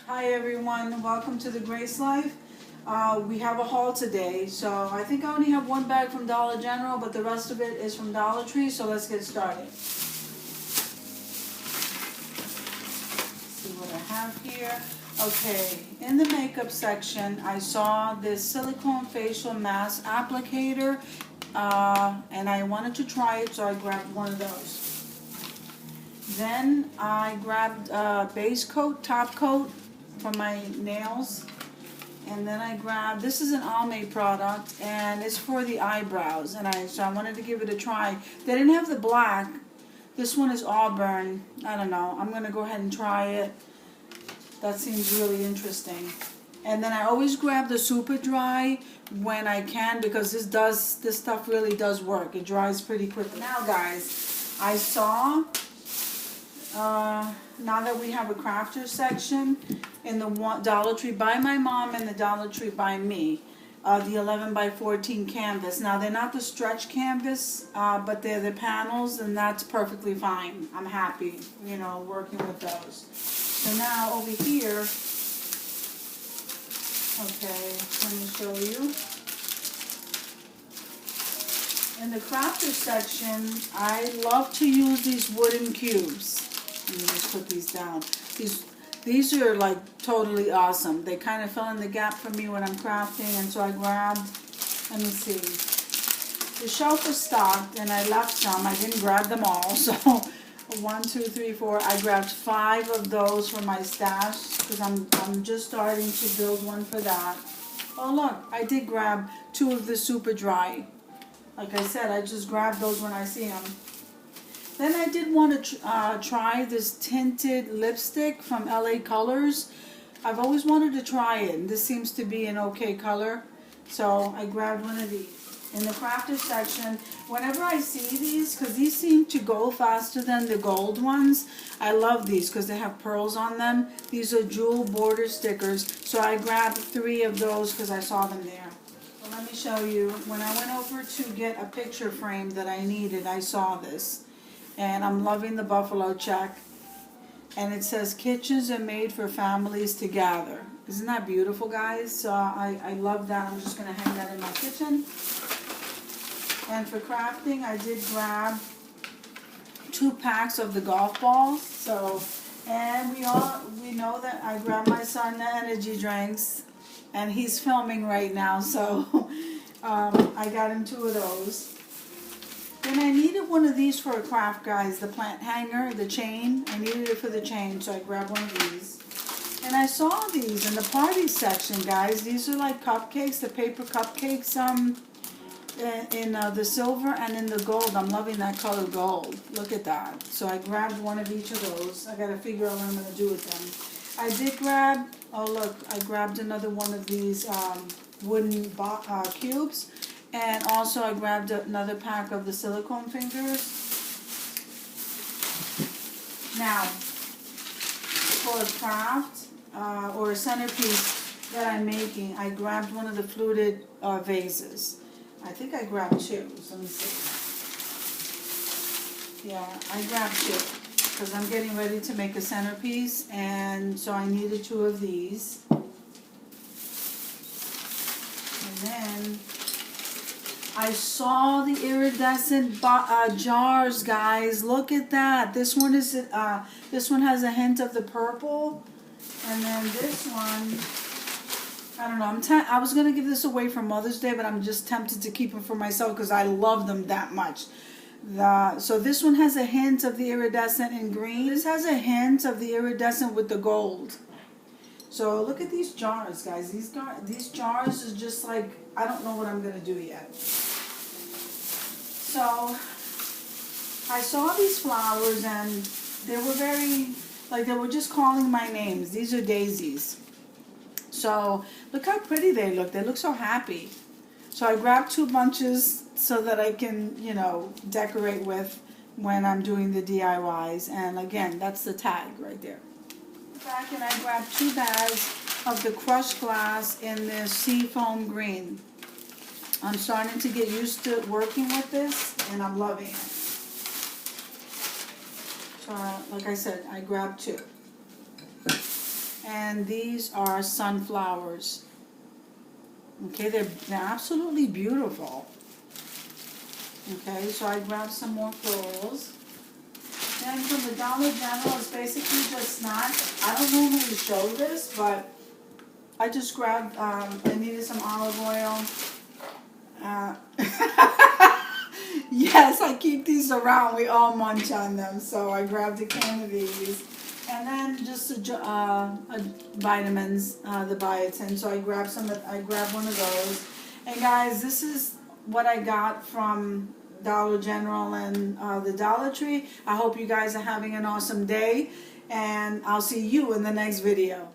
Hi everyone, welcome to the Grace Life. We have a haul today, so I think I only have one bag from Dollar General, but the rest of it is from Dollar Tree, so let's get started. See what I have here. Okay, in the makeup section, I saw this silicone facial mask applicator, and I wanted to try it, so I grabbed one of those. Then I grabbed a base coat, top coat for my nails. And then I grabbed, this is an Almay product, and it's for the eyebrows. So I wanted to give it a try. They didn't have the black. This one is auburn. I don't know. I'm going to go ahead and try it. That seems really interesting. And then I always grab the super dry when I can, because this stuff really does work. It dries pretty quickly. Now guys, I saw, now that we have a crafter section in the Dollar Tree by my mom and the Dollar Tree by me, the 11 by 14 canvas. Now they're not the stretch canvas, but they're the panels, and that's perfectly fine. I'm happy, working with those. So now over here, okay, let me show you. In the crafter section, I love to use these wooden cubes. Let me just put these down. These are like totally awesome. They kind of fill in the gap for me when I'm crafting, and so I grabbed, let me see. The shelf was stocked and I left some. I didn't grab them all, so 1, 2, 3, 4. I grabbed 5 of those for my stash because I'm just starting to build one for that. Oh look, I did grab 2 of the super dry. Like I said, I just grab those when I see them. Then I did want to try this tinted lipstick from LA Colors. I've always wanted to try it, and this seems to be an okay color. So I grabbed one of these. In the crafter section, whenever I see these, because these seem to go faster than the gold ones, I love these because they have pearls on them. These are jewel border stickers. So I grabbed 3 of those because I saw them there. Well, let me show you. When I went over to get a picture frame that I needed, I saw this. And I'm loving the buffalo check. And it says, kitchens are made for families to gather. Isn't that beautiful, guys? So I love that. I'm just going to hang that in my kitchen. And for crafting, I did grab 2 packs of the golf balls. So, and we know that I grabbed my son the energy drinks. And he's filming right now. So I got him 2 of those. Then I needed one of these for a craft, guys, the plant hanger, the chain. I needed it for the chain, so I grabbed one of these. And I saw these in the party section, guys. These are like cupcakes, the paper cupcakes in the silver and in the gold. I'm loving that color gold. Look at that. So I grabbed one of each of those. I got to figure out what I'm going to do with them. I did grab, oh look, I grabbed another one of these wooden cubes. And also I grabbed another pack of the silicone fingers. Now, for a craft or a centerpiece that I'm making, I grabbed one of the fluted vases. I think I grabbed 2. So let me see. Yeah, I grabbed 2 because I'm getting ready to make a centerpiece, and so I needed 2 of these. And then I saw the iridescent jars, guys. Look at that. This one has a hint of the purple, and then this one, I don't know. I was gonna give this away for Mother's Day, but I'm just tempted to keep them for myself because I love them that much. So this one has a hint of the iridescent in green. This has a hint of the iridescent with the gold. So look at these jars, guys. These jars is just like, I don't know what I'm gonna do yet. So I saw these flowers, and they were very, like, they were just calling my names. These are daisies. So look how pretty they look. They look so happy. So I grabbed 2 bunches so that I can, decorate with when I'm doing the DIYs. And again, that's the tag right there. Back, and I grabbed 2 bags of the crushed glass in this seafoam green. I'm starting to get used to working with this, and I'm loving it. So, like I said, I grabbed 2. And these are sunflowers. Okay, they're absolutely beautiful. Okay, so I grabbed some more clothes. Then from the Dollar General, it's basically just snacks. I don't normally show this, but I just grabbed, I needed some olive oil. Yes, I keep these around. We all munch on them. So I grabbed a can of these. And then just vitamins, the biotin. So I grabbed one of those. And guys, this is what I got from Dollar General and the Dollar Tree. I hope you guys are having an awesome day. And I'll see you in the next video.